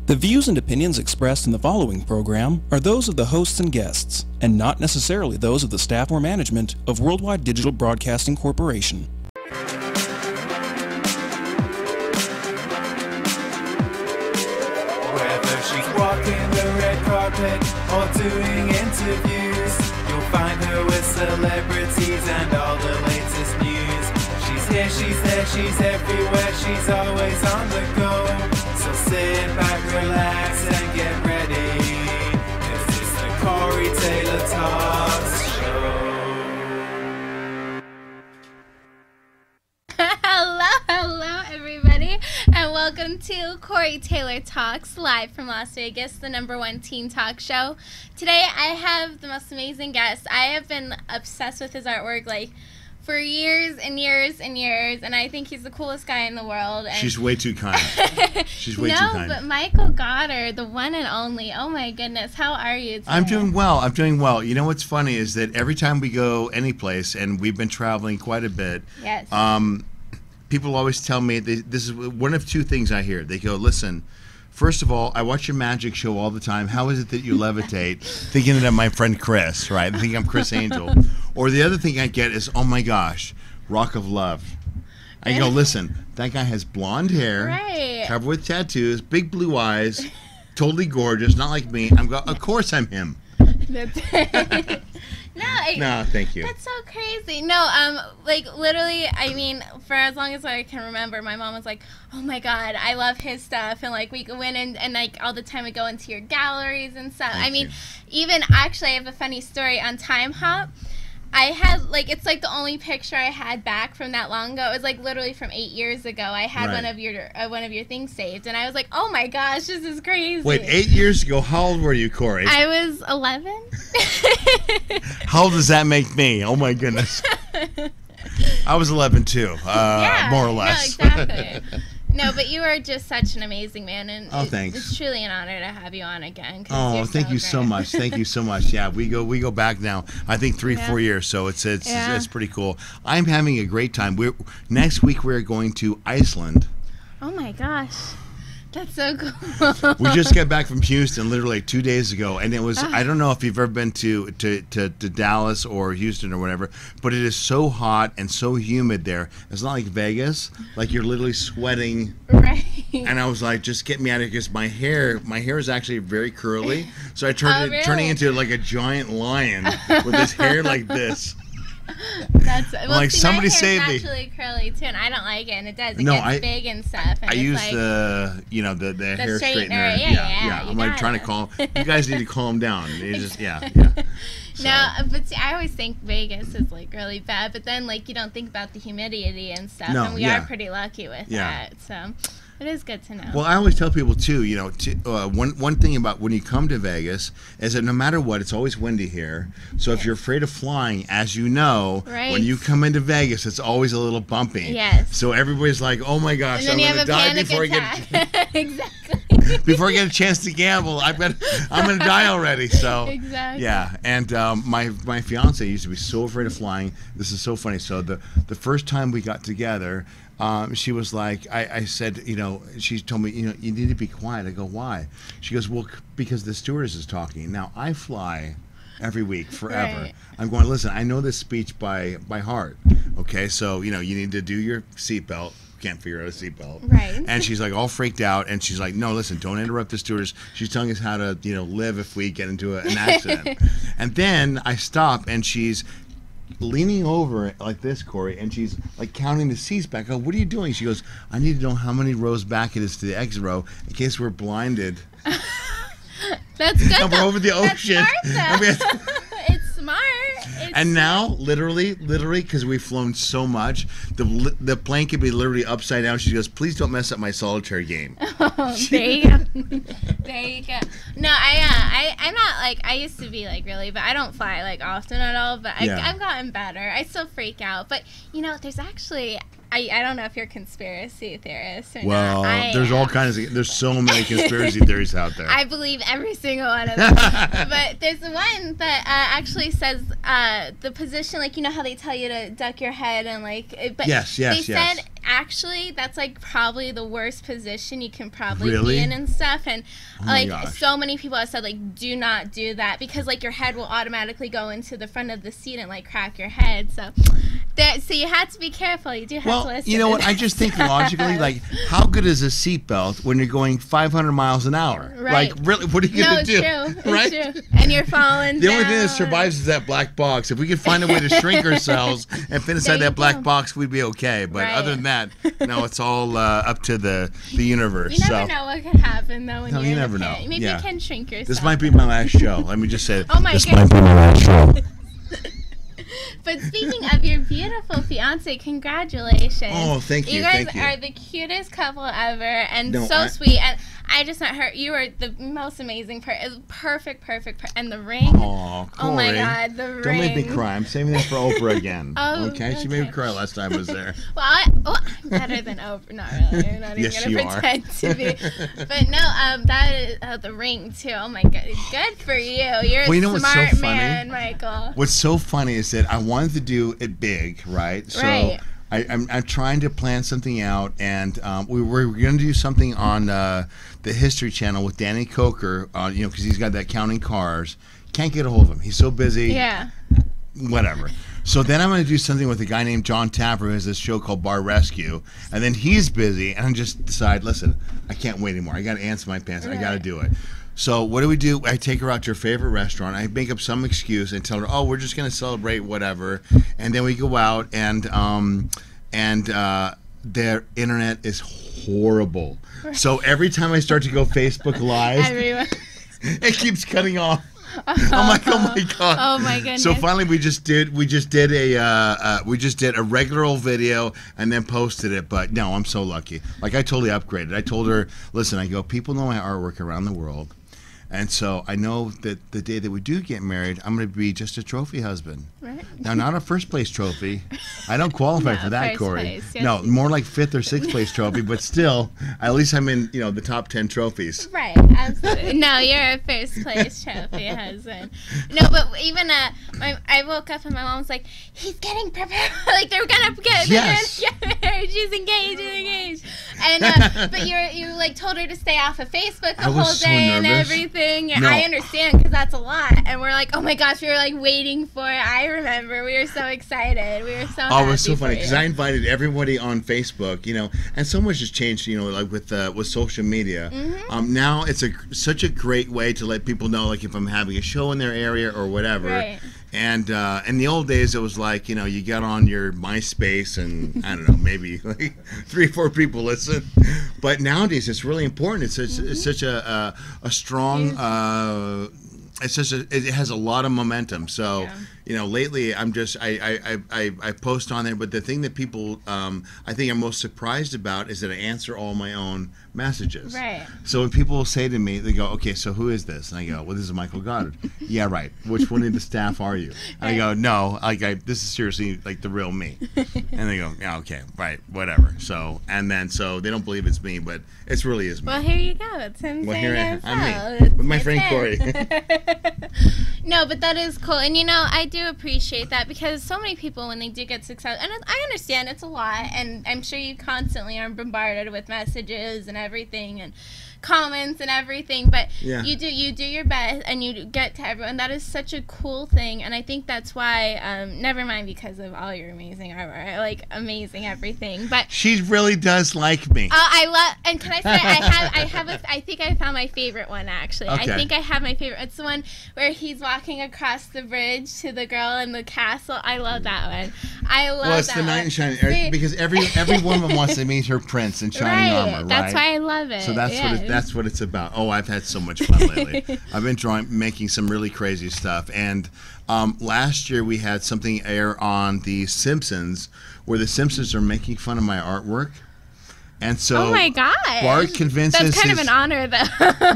The views and opinions expressed in the following program are those of the hosts and guests, and not necessarily those of the staff or management of Worldwide Digital Broadcasting Corporation. Whether she's walking the red carpet or doing interviews, you'll find her with celebrities and all the latest news. She's here, she's there, she's everywhere, she's always on the go. So sit back, relax, and get ready. This is the Corey Taylor Talks Show. Hello, everybody, and welcome to Corey Taylor Talks, live from Las Vegas, the #1 teen talk show. Today, I have the most amazing guest. I have been obsessed with his artwork, for years and years and years, and I think he's the coolest guy in the world. And she's way too kind. She's way too kind. No, but Michael Godard, the one and only. Oh my goodness, how are you today? I'm doing well. You know what's funny is that every time we go any place, and we've been traveling quite a bit. Yes. People always tell me this is one of two things I hear. They go, listen. First of all, I watch your magic show all the time. How is it that you levitate? Thinking that I'm my friend Chris, right? I think I'm Chris Angel. Or the other thing I get is, oh my gosh, Rock of Love. I go, listen, that guy has blonde hair, right, covered with tattoos, big blue eyes, totally gorgeous, not like me. Of course I'm him. No, thank you. That's so crazy. No, literally, I mean, for as long as I can remember, my mom was like, oh my God, I love his stuff. And we go in and all the time we go into your galleries and stuff. Thank you. Even actually, I have a funny story on Time Hop. I had, it's the only picture I had back from that long ago. It was literally from 8 years ago. I had one of your things saved, and I was like, oh my gosh, this is crazy. Wait, 8 years ago, how old were you, Corey? I was 11. How old does that make me? Oh my goodness. I was 11 too, more or less. No, exactly. No, but you are just such an amazing man, and thanks. It's truly an honor to have you on again. Oh, thank you so much. Thank you so much. Yeah, we go back now. I think 4 years, so it's pretty cool. I'm having a great time. Next week we're going to Iceland. Oh my gosh. That's so cool. We just got back from Houston literally 2 days ago, and it was, I don't know if you've ever been to Dallas or Houston or whatever, but it is so hot and so humid there. It's not like Vegas, you're literally sweating. Right. And I was like, just get me out of here, because my hair is actually very curly, so I turning into a giant lion with his hair like this. Somebody save me. It's naturally curly too, and I don't like it, and it does. It gets big and stuff. And I use the hair straightener. Yeah. I'm trying to call. You guys need to calm down. You just So. No, but see, I always think Vegas is really bad, but then you don't think about the humidity and stuff, and we are pretty lucky with that. So. It is good to know. Well, I always tell people too, one thing about when you come to Vegas is that no matter what, it's always windy here. So if you're afraid of flying, as you know, when you come into Vegas, it's always a little bumpy. Yes. So everybody's like, oh my gosh, I'm going to die before I get exactly. Before I get a chance to gamble. I'm going to die already. So exactly. Yeah, and my fiance used to be so afraid of flying. This is so funny. So the first time we got together, she was like, I said, she told me, you need to be quiet. I go, why? She goes, well, because the stewardess is talking. Now, I fly every week forever. Right. I'm going, listen, I know this speech by heart. Okay, so, you need to do your seatbelt. Can't figure out a seatbelt. Right. And she's all freaked out, and she's like, no, listen, don't interrupt the stewardess. She's telling us how to, live if we get into an accident. And then I stop, and she's leaning over like this, Corey, and she's counting the seats back. I go, what are you doing? She goes, I need to know how many rows back it is to the exit row in case we're blinded. That's good. And we're over the ocean. It's smart. It's smart. And now, literally, because we've flown so much, the plane could be literally upside down. She goes, please don't mess up my solitaire game. Oh, there you go. There you go. No, I'm not I used to be really, but I don't fly often at all. But I've gotten better. I still freak out. But there's actually, I don't know if you're a conspiracy theorist or Well, not. there's all kinds of, there's so many conspiracy theories out there. I believe every single one of them. But there's one that actually says the position, like, you know how they tell you to duck your head and like, but yes. they said actually that's like probably the worst position you can probably Really? be in and stuff. And Oh my like gosh. so many people have said like do not do that because like your head will automatically go into the front of the seat and like crack your head. So you have to be careful. You do have to listen. You know what? I just think logically, like, how good is a seatbelt when you're going 500 miles an hour? Right. Like, really, what are you going to do? True. Right? It's true. And you're falling The down. only thing that survives is that black box. If we could find a way to shrink ourselves and fit inside There you that black go. box, we'd be okay. But Right. other than that, no, it's all up to the universe. You never know what could happen though when No, you're you in never a know. pit. Maybe Yeah. you can shrink yourself. This might be my last show. Let me just say it. Oh my This goodness. might be my last show. But speaking of your beautiful fiance, congratulations. Oh, thank you. You guys Thank you. are the cutest couple ever and No, so sweet. And I just met her. You are the most amazing perfect. And the ring. Oh, Corey. Oh my God, the ring. Don't make me cry. I'm saving that for Oprah again. Oh, okay? She made me cry last time I was there. Well, I'm better than Oprah. Not really. I'm not Yes, even you gonna are. pretend to be. But no, that is the ring too. Oh my God, good for you. You're Well, you know a what's so smart funny? man, Michael. What's so funny is that I wanted to do it big, right? So Right. I'm trying to plan something out, and we were going to do something on the History Channel with Danny Coker, you know, because he's got that Counting Cars. Can't get a hold of him. He's so busy. Yeah. Whatever. So then I'm going to do something with a guy named John Tapper who has this show called Bar Rescue, and then he's busy, and I just decide, listen, I can't wait anymore. I got to answer my pants. I got to do it. So what do? I take her out to her favorite restaurant. I make up some excuse and tell her, oh, we're just going to celebrate whatever, and then we go out, and their internet is horrible. So every time I start to go Facebook Live, Everyone. it keeps cutting off. I'm like, oh my God. Oh my goodness. So finally we just did a regular old video and then posted it. But no, I'm so lucky. Like I totally upgraded. I told her, listen, I go, people know my artwork around the world. And so I know that the day that we do get married, I'm going to be just a trophy husband. Right. Now, not a first place trophy. I don't qualify No, for that, first Corey. place, yes. No, more like 5th or 6th place trophy. But still, at least I'm in, the top 10 trophies. Right, absolutely. No, you're a first place trophy husband. No, but even I woke up and my mom was like, "He's getting prepared. Like they're gonna get married. She's engaged." And but you like told her to stay off of Facebook the I was whole so day and nervous. everything. No. I understand because that's a lot. And we're like, oh my gosh, we were like waiting for it. I remember we were so excited. We were so. Oh, it was so happy funny for because you. I invited everybody on Facebook, and so much has changed, like with social media. Mm-hmm. Now it's such a great way to let people know, like if I'm having a show in their area or whatever. Right. And in the old days, it was like, you got on your MySpace and I don't know, maybe like 3 or 4 people listen. But nowadays, it's really important. It's such a strong. It has a lot of momentum. So, lately I'm just I post on there. But the thing that people I think I'm most surprised about is that I answer all my own messages. Right. So when people say to me, they go, "Okay, so who is this?" And I go, "Well, this is Michael Godard." "Yeah, right. Which one of the staff are you?" And I go, "No, this is seriously like the real me." And they go, "Yeah, okay, right, whatever." So so they don't believe it's me, but it really is me. Well, here you go. It's him Well, saying here it I'm me himself. with my It's friend him. Corey. No, but that is cool. And, I do appreciate that because so many people, when they do get success, and I understand it's a lot, and I'm sure you constantly are bombarded with messages and everything and comments and everything, but you do your best and you get to everyone. That is such a cool thing, and I think that's why, never mind because of all your amazing artwork, I like amazing everything, but She really does like me. I love, and can I say I think I found my favorite one actually. Okay. I think I have my favorite. It's the one where he's walking across the bridge to the girl in the castle. I love that one. I love Well, it's that the knight one. in shining See? because every woman wants to meet her prince in shining armor, right? That's why I love it. So that's what it's about. Oh, I've had so much fun lately. I've been making some really crazy stuff. And last year we had something air on The Simpsons where The Simpsons are making fun of my artwork. And so oh my God, Bart convinces that's kind of an honor, though.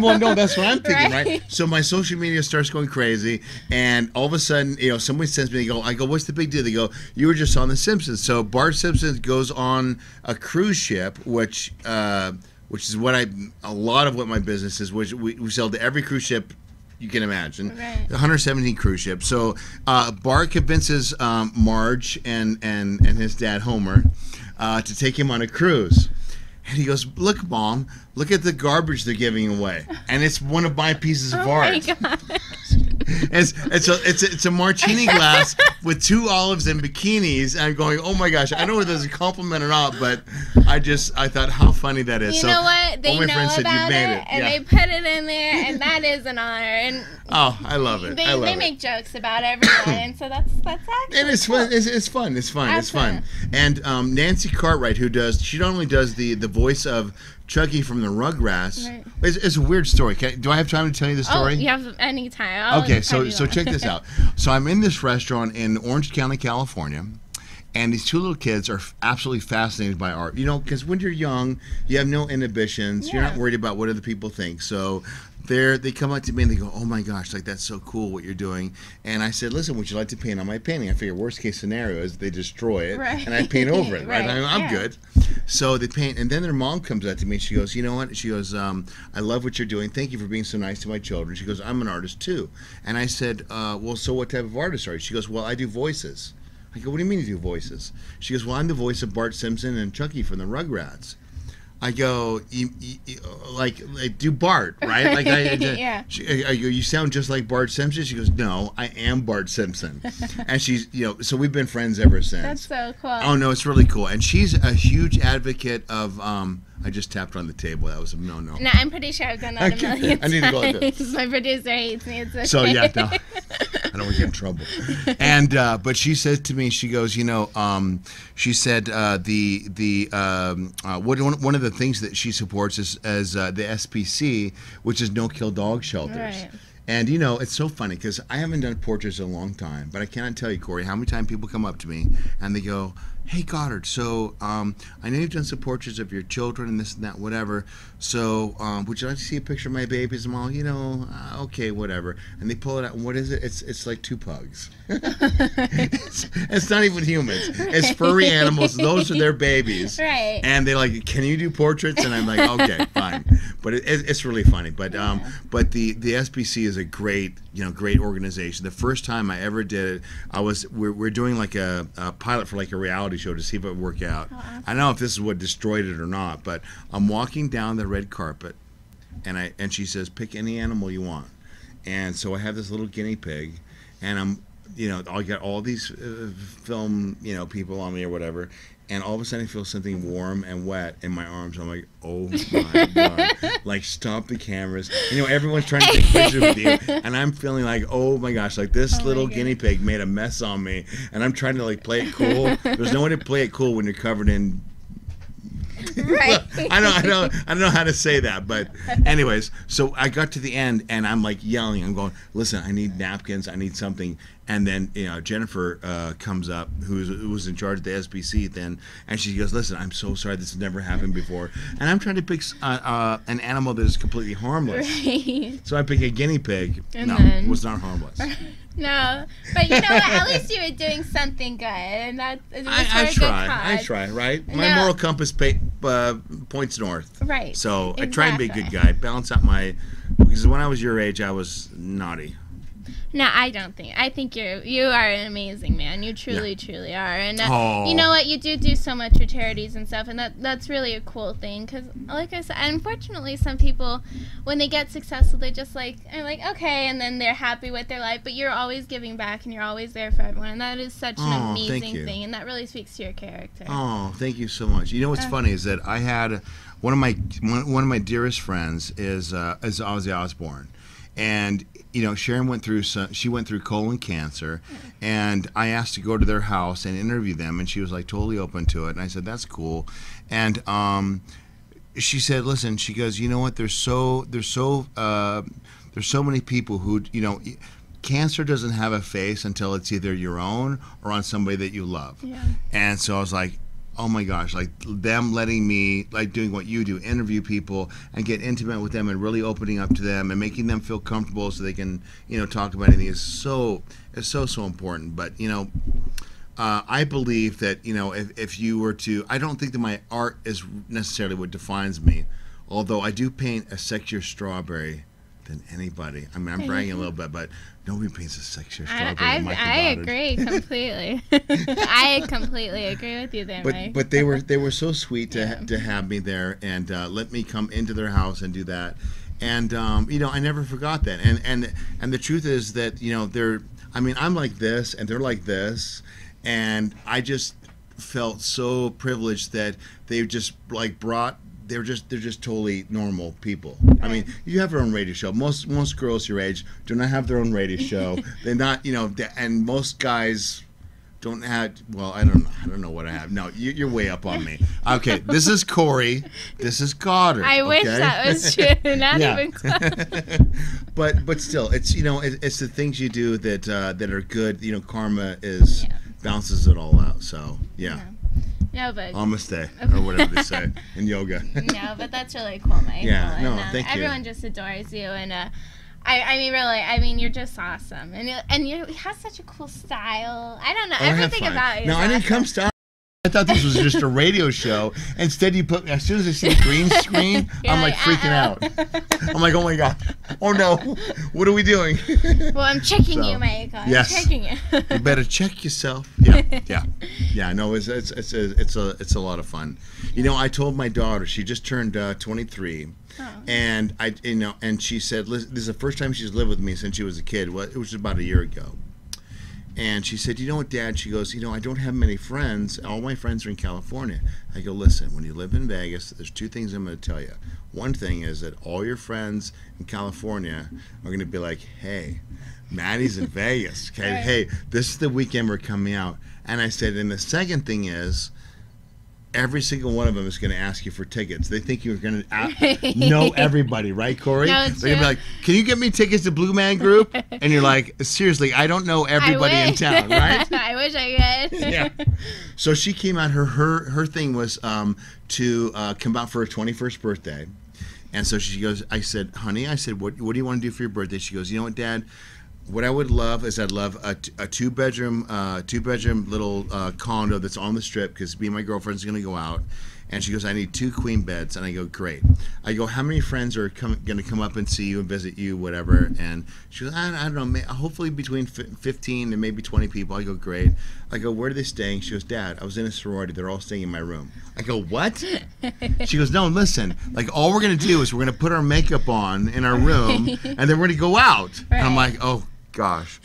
Well, no, that's what I'm thinking, right? Right. So my social media starts going crazy, and all of a sudden, somebody sends me. I go, what's the big deal? They go, you were just on The Simpsons. So Bart Simpson goes on a cruise ship, which is what a lot of what my business is, which we sell to every cruise ship you can imagine. Right. 117 cruise ships. So Bart convinces Marge and his dad Homer to take him on a cruise. And he goes, look, Mom, look at the garbage they're giving away. And it's one of my pieces of art. Oh, my God. It's a martini glass with 2 olives and bikinis. And I'm going, oh, my gosh. I don't know if that's a compliment or not, but I thought how funny that is. You know what? They all my know friends said, about "You've made it, and yeah. they put it in there, and that is an honor. And oh, I love it. They make jokes about everyone, and so that's actually and it's cool. fun. It's fun. It's fun. And Nancy Cartwright, she not only does the voice of Chucky from the Rugrats. Right. It's a weird story. Do I have time to tell you the story? Oh, you have any time. Okay, so check this out. So I'm in this restaurant in Orange County, California, and these 2 little kids are absolutely fascinated by art. Because when you're young, you have no inhibitions. Yeah. You're not worried about what other people think. So they come up to me and they go, oh my gosh, like that's so cool what you're doing. And I said, listen, would you like to paint on my painting? I figure worst case scenario is they destroy it and I paint over it, right? I'm good. So they paint, and then their mom comes up to me and she goes, you know what? She goes, I love what you're doing. Thank you for being so nice to my children. She goes, I'm an artist too. And I said, well, so what type of artist are you? She goes, well, I do voices. I go, what do you mean you do voices? She goes, well, I'm the voice of Bart Simpson and Chucky from the Rugrats. I go, you like do Bart, right? Like yeah. I go, you sound just like Bart Simpson. She goes, no, I am Bart Simpson. And she's, so we've been friends ever since. That's so cool. Oh no, it's really cool. And she's a huge advocate of. I just tapped on the table. That was a no. No, I'm pretty sure I've done that a million times. I need to go like this. My producer hates me. It's okay. So yeah, no, I don't want to get in trouble. And but she said to me, she goes, she said one of the things that she supports is the SPC, which is No Kill Dog Shelters. Right. And it's so funny because I haven't done portraits in a long time, but I cannot tell you, Corey, how many times people come up to me and they go, hey Godard, so I know you've done some portraits of your children and this and that, whatever. So would you like to see a picture of my babies? I'm all, okay, whatever. And they pull it out, and what is it? It's like 2 pugs. it's not even humans. It's furry animals. Those are their babies. Right. And they're like, can you do portraits? And I'm like, okay, fine. But it's really funny. But the SPC is a great organization. The first time I ever did it, we're doing like a pilot for like a reality show to see if it would work out. I don't know if this is what destroyed it or not, but I'm walking down the red carpet, and she says, pick any animal you want. And so I have this little guinea pig, and I got all these film people on me or whatever, and all of a sudden I feel something warm and wet in my arms. I'm like, oh my God. Like, stop the cameras. Everyone's trying to take pictures with you. And I'm feeling like, oh my gosh, like this little guinea pig made a mess on me. And I'm trying to like play it cool. There's no way to play it cool when you're covered in Right. I don't know how to say that, but anyways, so I got to the end and I'm like yelling. I'm going, listen, I need napkins. I need something. And then Jennifer comes up, who was in charge of the SBC then, and she goes, listen, I'm so sorry, this has never happened before. And I'm trying to pick an animal that is completely harmless. Right. So I pick a guinea pig. And no, then- it was not harmless. No, but you know what? At least you were doing something good, and that it was for a good I cause. try, right? My No. moral compass points north. Right. So I try and be a good Exactly. guy, balance out because when I was your age, I was naughty. No, I don't think. I think you are an amazing man. You truly, truly are. And Aw. you know what? You do so much for charities and stuff, and that's really a cool thing. Because, like I said, unfortunately, some people, when they get successful, they just are like, okay, and then they're happy with their life. But you're always giving back, and you're always there for everyone, and that is such an Aw, thank amazing you. thing, and that really speaks to your character. Oh, thank you so much. You know what's funny is that I had one of my dearest friends is Ozzy Osbourne. And Sharon went through colon cancer, and I asked to go to their house and interview them, and she was like totally open to it. And I said, that's cool. And she said, listen, she goes, you know what? There's so many people who cancer doesn't have a face until it's either your own or on somebody that you love. Yeah. And so I was like, oh my gosh, like them letting me, like doing what you do, interview people and get intimate with them and really opening up to them and making them feel comfortable so they can, you know, talk about anything is so important. But, you know, I believe that, you know, if you were to, I don't think that my art is necessarily what defines me, although I do paint a sexier strawberry than anybody. I mean, I'm bragging a little bit, but nobody paints a sexier strawberry than Michael I Godard. agree completely. I completely agree with you there, Mike. But they were so sweet to have me there and let me come into their house and do that. And you know, I never forgot that. And the truth is that, you know, I'm like this and they're like this, and I just felt so privileged that they just like brought. They're just totally normal people. I mean, you have your own radio show. Most girls your age do not have their own radio show. They're not, you know, and most guys don't have. Well, I don't know what I have. No, you're way up on me. Okay, this is Corey. This is Godard. I wish that was true. Not even close. but still, it's, you know, it's the things you do that are good. You know, karma is balances it all out. So yeah. No, but Namaste, or whatever they say in yoga. No, but that's really cool, Michael. Yeah, no, and, thank you. Everyone just adores you, and I mean, really, I mean, you're just awesome, and you have such a cool style. I don't know, everything about you. No, I didn't come style. I thought this was just a radio show. Instead, you put, as soon as I see the green screen, I'm like freaking out. I'm like, oh my God. Oh no. What are we doing? Well, I'm checking you, Michael. I'm checking you. You better check yourself. Yeah. No, it's a lot of fun. You know, I told my daughter, she just turned 23. Oh. And and she said, this is the first time she's lived with me since she was a kid. Well, it was about a year ago. And she said, you know what, Dad? She goes, you know, I don't have many friends. All my friends are in California. I go, listen, when you live in Vegas, there's two things I'm going to tell you. One thing is that all your friends in California are going to be like, hey, Maddie's in Vegas. Okay, right. Hey, this is the weekend we're coming out. And I said, and the second thing is, every single one of them is going to ask you for tickets. They think you're going to know everybody, right, Corey? No, they're going to be like, can you get me tickets to Blue Man Group? And you're like, seriously, I don't know everybody in town, right? I wish I could. Yeah. So she came out, her thing was to come out for her 21st birthday. And so she goes, I said, honey, what do you want to do for your birthday? She goes, you know what, Dad? What I would love is I'd love a two-bedroom little condo that's on the strip, because me and my girlfriend's going to go out. And she goes, I need 2 queen beds. And I go, great. I go, how many friends are going to come up and see you and visit you, whatever? And she goes, I don't know, hopefully between 15 and maybe 20 people. I go, great. I go, where are they staying? She goes, Dad, I was in a sorority. They're all staying in my room. I go, what? She goes, no, listen. Like, all we're going to do is we're going to put our makeup on in our room, and then we're going to go out. Right. And I'm like, oh, gosh.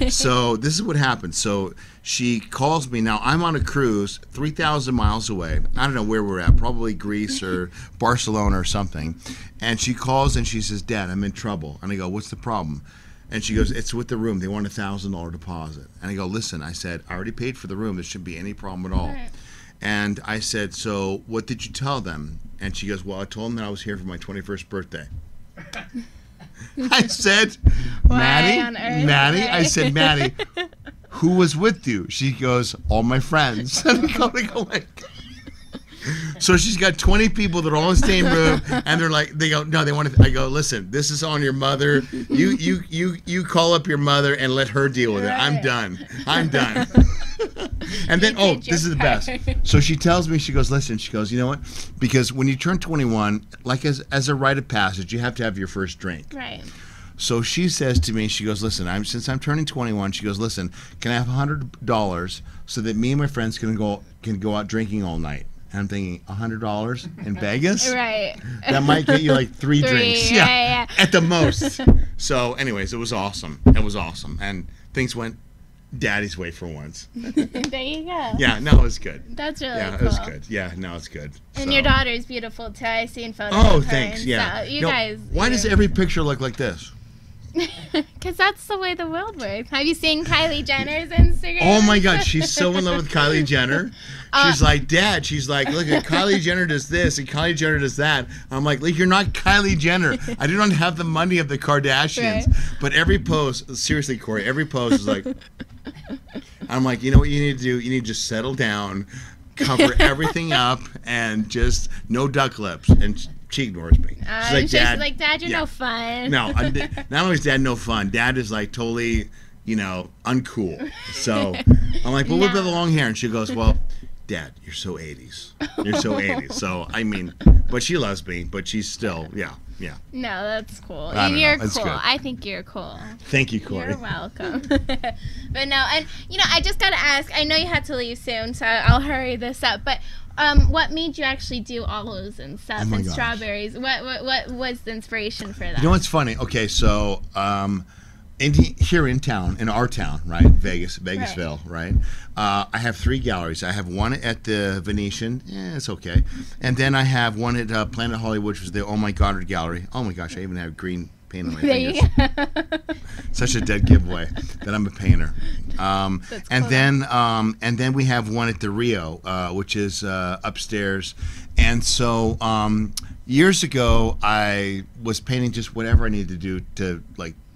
So this is what happened. So she calls me. Now I'm on a cruise 3,000 miles away. I don't know where we're at, probably Greece or Barcelona or something. And she calls and she says, Dad, I'm in trouble. And I go, what's the problem? And she goes, it's with the room. They want $1,000 deposit. And I go, listen, I said, I already paid for the room. There shouldn't be any problem at all. Right. And I said, so what did you tell them? And she goes, well, I told them that I was here for my 21st birthday. I said, Maddie, I said, Maddie, who was with you? She goes, all my friends. And I go, oh my God. So she's got 20 people that are all in the same room, and they go, no, they want to. I go, listen, this is on your mother. You call up your mother and let her deal with it. I'm done. And then, this is the best. So she tells me, she goes, listen, she goes, you know what? Because when you turn 21, like as a rite of passage, you have to have your first drink. Right. So she says to me, she goes, listen, since I'm turning 21, she goes, listen, can I have $100 so that me and my friends can go out drinking all night? And I'm thinking, $100 in Vegas? Right. That might get you like three drinks. Yeah, at the most. So anyways, it was awesome. And things went Daddy's way for once. There you go. Yeah, no, it was good. That's really cool. Yeah, it was good. Yeah, no, it's good. And your daughter's beautiful too. I've seen photos of her. Thanks. Yeah. So guys. Why does every picture look like this? Because that's the way the world works. Have you seen Kylie Jenner's Instagram? Oh my God, she's so in love with Kylie Jenner. She's like, Dad, she's like, look at Kylie Jenner does this and Kylie Jenner does that. I'm like, you're not Kylie Jenner. I do not have the money of the Kardashians. Right. But every post, seriously, Corey, every post is like, I'm like, you know what you need to do? You need to just settle down, cover everything up, and just no duck lips. And she ignores me. She's like, Dad, you're no fun. No, not only is Dad no fun, Dad is like totally, uncool. So I'm like, well, what about the long hair? And she goes, well, Dad, you're so 80s. You're so 80s. So, I mean, but she loves me, but she's still, yeah. No, that's cool. You're cool. I think you're cool. Thank you, Corey. You're welcome. But no, and, I just got to ask, I know you had to leave soon, so I'll hurry this up, but what made you actually do olives and stuff and strawberries? What was the inspiration for that? You know what's funny? Okay, so here in town, in our town, right, Vegasville, right? I have 3 galleries. I have one at the Venetian, it's okay, and then I have one at Planet Hollywood, which was the Godard Gallery. Oh my gosh, I even have green paint on my fingers. Such a dead giveaway that I'm a painter. And then we have one at the Rio, which is upstairs. And so years ago, I was painting just whatever I needed to do to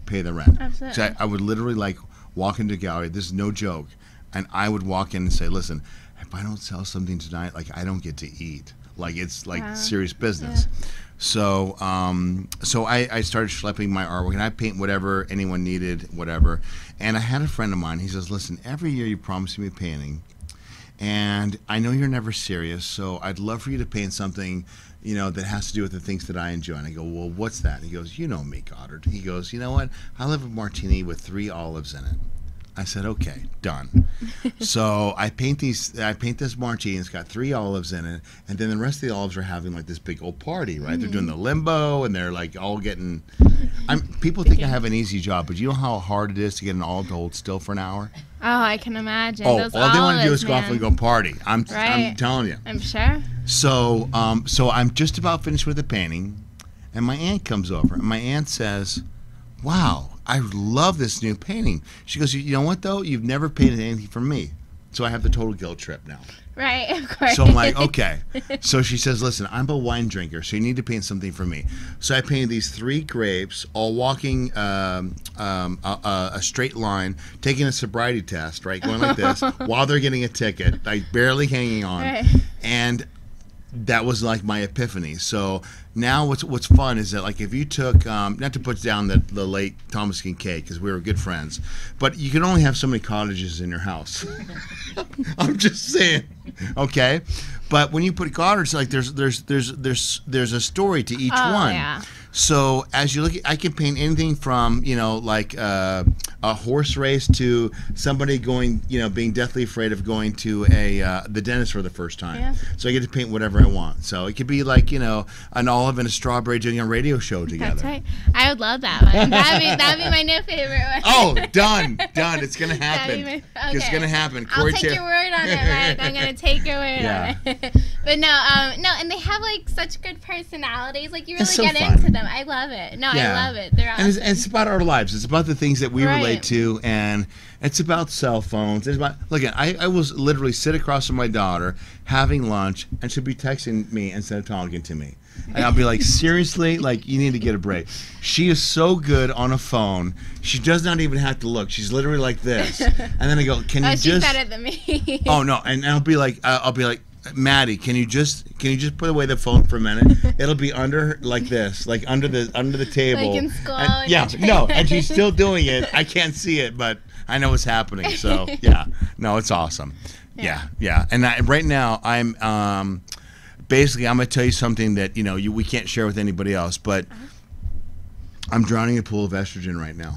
pay the rent. Absolutely. So I would literally walk into a gallery. This is no joke, and I would walk in and say, "Listen, if I don't sell something tonight, I don't get to eat. It's serious business." Yeah. So I started schlepping my artwork, and I paint whatever anyone needed, whatever. And I had a friend of mine. He says, "Listen, every year you promise me a painting, and I know you're never serious, so I'd love for you to paint something, that has to do with the things that I enjoy." And I go, "Well, what's that?" And he goes, "You know me, Godard." He goes, "You know what? I love a martini with 3 olives in it." I said, "Okay, done." So I paint this martini. It's got 3 olives in it, and then the rest of the olives are having this big old party, right? Mm-hmm. They're doing the limbo, and they're all getting. People think I have an easy job, but you know how hard it is to get an olive to hold still for an hour? Oh, I can imagine. Oh, those all they want to do is go man. off and go party. I'm telling you. I'm sure. So I'm just about finished with the painting, and my aunt comes over, and my aunt says, "Wow, I love this new painting." She goes, "You know what, though? You've never painted anything for me." So I have the total guilt trip now. Right, of course. So I'm like, okay. So she says, "Listen, I'm a wine drinker, so you need to paint something for me." So I painted these 3 grapes, all walking a straight line, taking a sobriety test, right, going like this, while they're getting a ticket, barely hanging on. Right. And that was my epiphany. So now what's fun is that if you took not to put down the late Thomas Kincaid, because we were good friends, but you can only have so many cottages in your house. I'm just saying, okay. But when you put Goddards, there's a story to each one. Yeah. So as you look, I can paint anything from a horse race to somebody going, being deathly afraid of going to the dentist for the first time. Yeah. So I get to paint whatever I want. So it could be an olive and a strawberry doing a radio show together. That's right. I would love that one. That'd be my new favorite one. Oh, done. It's gonna happen. Okay. It's gonna happen. I'll take your word on it, Mike. I'm gonna take your word on it. But no, and they have such good personalities. You really so get fun. into them. I love it. No, Yeah. I love it. They're awesome. And it's about our lives. It's about the things that we Right. relate to, and it's about cell phones. It's about I was literally sit across from my daughter having lunch, and she'd be texting me instead of talking to me. And I'll be like, seriously, you need to get a break. She is so good on a phone. She does not even have to look. She's literally like this. And then I go, "Can you just?" She's better than me. Oh no! And I'll be like, "Maddie, can you just put away the phone for a minute? It'll be under this, under the table." In school. And, yeah, no, and she's still doing it. I can't see it, but I know what's happening. So yeah, no, it's awesome. Yeah. And right now I'm basically I'm gonna tell you something that we can't share with anybody else, but I'm drowning in a pool of estrogen right now.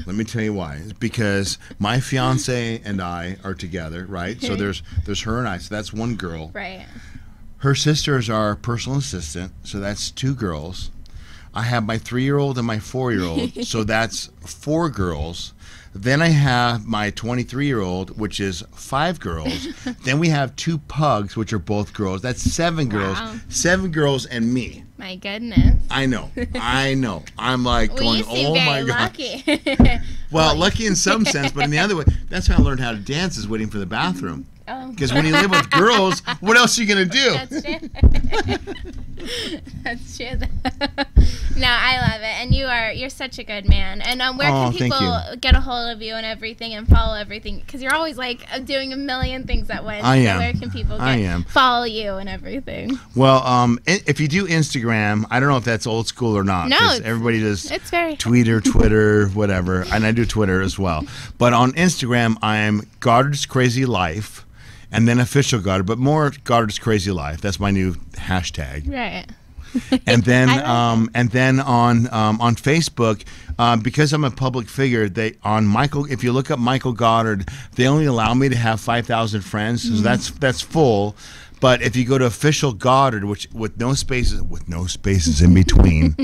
Let me tell you why. It's because my fiance and I are together, right? So there's her and I. So that's one girl. Right. Her sister is our personal assistant. So that's 2 girls. I have my 3-year-old and my 4-year-old. So that's 4 girls. Then I have my 23-year-old, which is 5 girls. Then we have 2 pugs, which are both girls. That's 7 girls. Wow. 7 girls and me. My goodness. I know. I'm going, you seem oh very my God. lucky. Well, lucky in some sense, but in the other way, that's how I learned how to dance, is waiting for the bathroom. Oh. Because when you live with girls, what else are you going to do? That's true. That's true. No, I love it. and you're such a good man. And where can people get a hold of you and everything and follow everything? Because you're always like doing a million things at once. I am. So where can people follow you and everything? Well, if you do Instagram, I don't know if that's old school or not. No, everybody does it's very Twitter, whatever, and I do Twitter as well. But on Instagram, I am Goddard's Crazy Life, and then official Goddard, but more Goddard's Crazy Life. That's my new hashtag. Right. And then on Facebook, because I'm a public figure, if you look up Michael Goddard, they only allow me to have 5,000 friends, so that's full. But if you go to official Goddard, which with no spaces in between,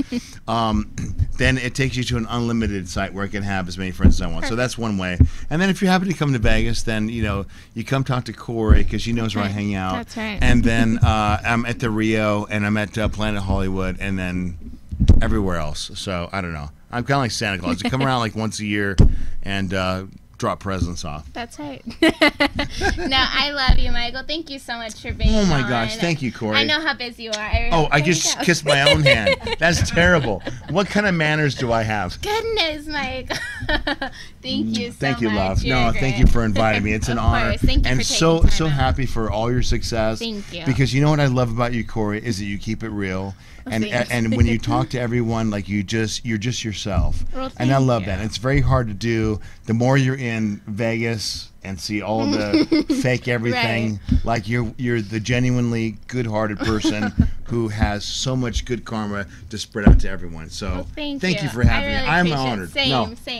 then it takes you to an unlimited site where I can have as many friends as I want. Perfect. So that's one way. And then if you happen to come to Vegas, then you come talk to Corey because she knows where I hang out. That's right. And then I'm at the Rio, and I'm at Planet Hollywood, and then everywhere else. So I don't know. I'm kind of like Santa Claus. I come around like once a year and drop presents off. That's right. No, I love you, Michael. Thank you so much for being on. Oh my gosh, thank you, Corey. I know how busy you are. I just kissed my own hand. That's terrible. What kind of manners do I have? Goodness, Michael. Thank you so much. Thank you, love. You're great. Thank you for inviting me. It's an honor. Of course. Thank you and for taking time so out. happy for all your success. Thank you. Because you know what I love about you, Corey, is that you keep it real. And when you talk to everyone, like you're just yourself. Well, and I love you. that. It's very hard to do. The more you're in Vegas and see all the fake everything, like you're the genuinely good-hearted person who has so much good karma to spread out to everyone. So thank you for having me. I'm honored. Same.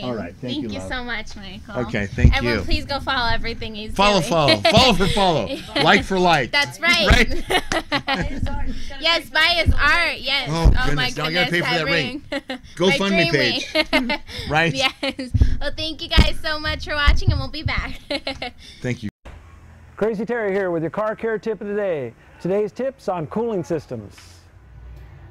All right. Thank you so much, Michael. Okay, thank you. Everyone, please go follow everything he's doing. Follow for follow. Like for like. That's right. Yes, buy his art. Yes. Oh, my goodness. Now I gotta pay for that ring. GoFundMe page. Right? Yes. Well, thank you guys so much for watching, and we'll be back. Thank you. Crazy Terry here with your car care tip of the day. Today's tips on cooling systems.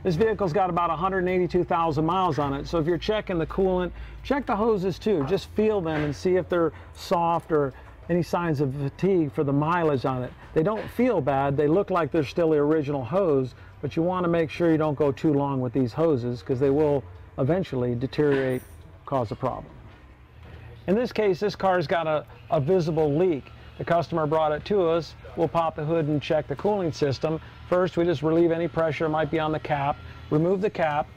This vehicle's got about 182,000 miles on it, so if you're checking the coolant, check the hoses too. Just feel them and see if they're soft or any signs of fatigue for the mileage on it. They don't feel bad. They look like they're still the original hose, but you want to make sure you don't go too long with these hoses because they will eventually deteriorate, cause a problem. In this case, this car's got a visible leak. The customer brought it to us. We'll pop the hood and check the cooling system. First, we just relieve any pressure might be on the cap, remove the cap,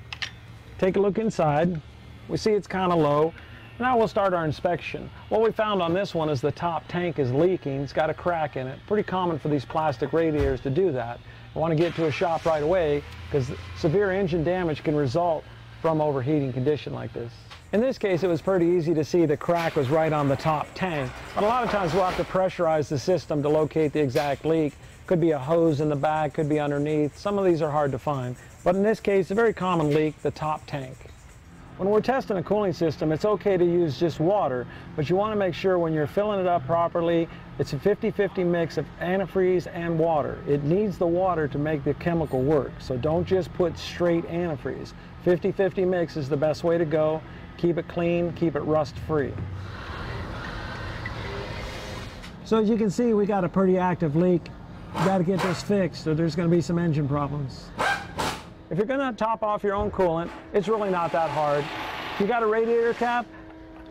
take a look inside. We see it's kind of low. Now we'll start our inspection. What we found on this one is the top tank is leaking. It's got a crack in it. Pretty common for these plastic radiators to do that. We want to get to a shop right away because severe engine damage can result from overheating condition like this. In this case, it was pretty easy to see the crack was right on the top tank, but a lot of times we'll have to pressurize the system to locate the exact leak. Could be a hose in the back, could be underneath. Some of these are hard to find, but in this case, a very common leak, the top tank. When we're testing a cooling system, it's okay to use just water, but you want to make sure when you're filling it up properly, it's a 50-50 mix of antifreeze and water. It needs the water to make the chemical work, so don't just put straight antifreeze. 50-50 mix is the best way to go. Keep it clean, keep it rust-free. So as you can see, we got a pretty active leak. You got to get this fixed or there's going to be some engine problems. If you're going to top off your own coolant, it's really not that hard. If you got a radiator cap,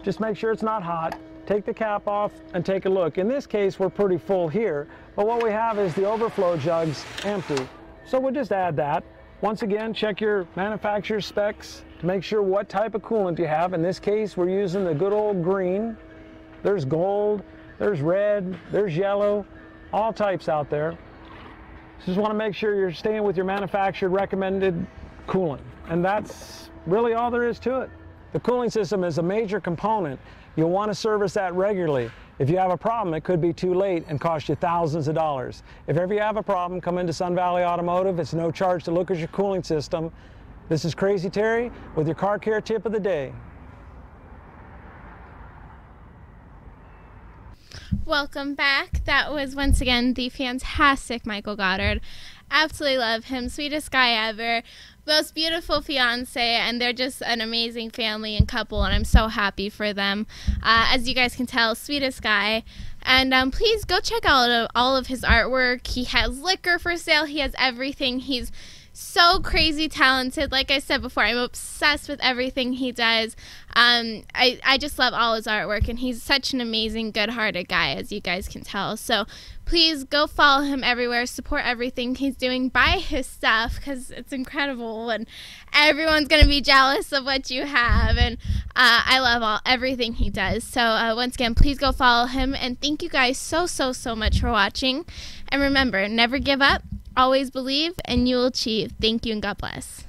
just make sure it's not hot. Take the cap off and take a look. In this case, we're pretty full here, but what we have is the overflow jug's empty. So we'll just add that. Once again, check your manufacturer's specs to make sure what type of coolant you have. In this case, we're using the good old green. There's gold, there's red, there's yellow, all types out there. Just want to make sure you're staying with your manufacturer recommended coolant. And that's really all there is to it. The cooling system is a major component. You'll want to service that regularly. If you have a problem, it could be too late and cost you thousands of dollars. If ever you have a problem, come into Sun Valley Automotive. It's no charge to look at your cooling system. This is Crazy Terry with your car care tip of the day. Welcome back. That was once again the fantastic Michael Goddard. Absolutely love him. Sweetest guy ever. Most beautiful fiance, and they're just an amazing family and couple, and I'm so happy for them. As you guys can tell, sweetest guy. And please go check out all of his artwork. He has liquor for sale. He has everything. He's so crazy talented. Like I said before, I'm obsessed with everything he does. I just love all his artwork, and he's such an amazing, good-hearted guy, as you guys can tell. So please go follow him everywhere, support everything he's doing, buy his stuff, because it's incredible, and everyone's going to be jealous of what you have, and I love everything he does. So once again, please go follow him, and thank you guys so much for watching. And remember, never give up, always believe, and you will achieve. Thank you, and God bless.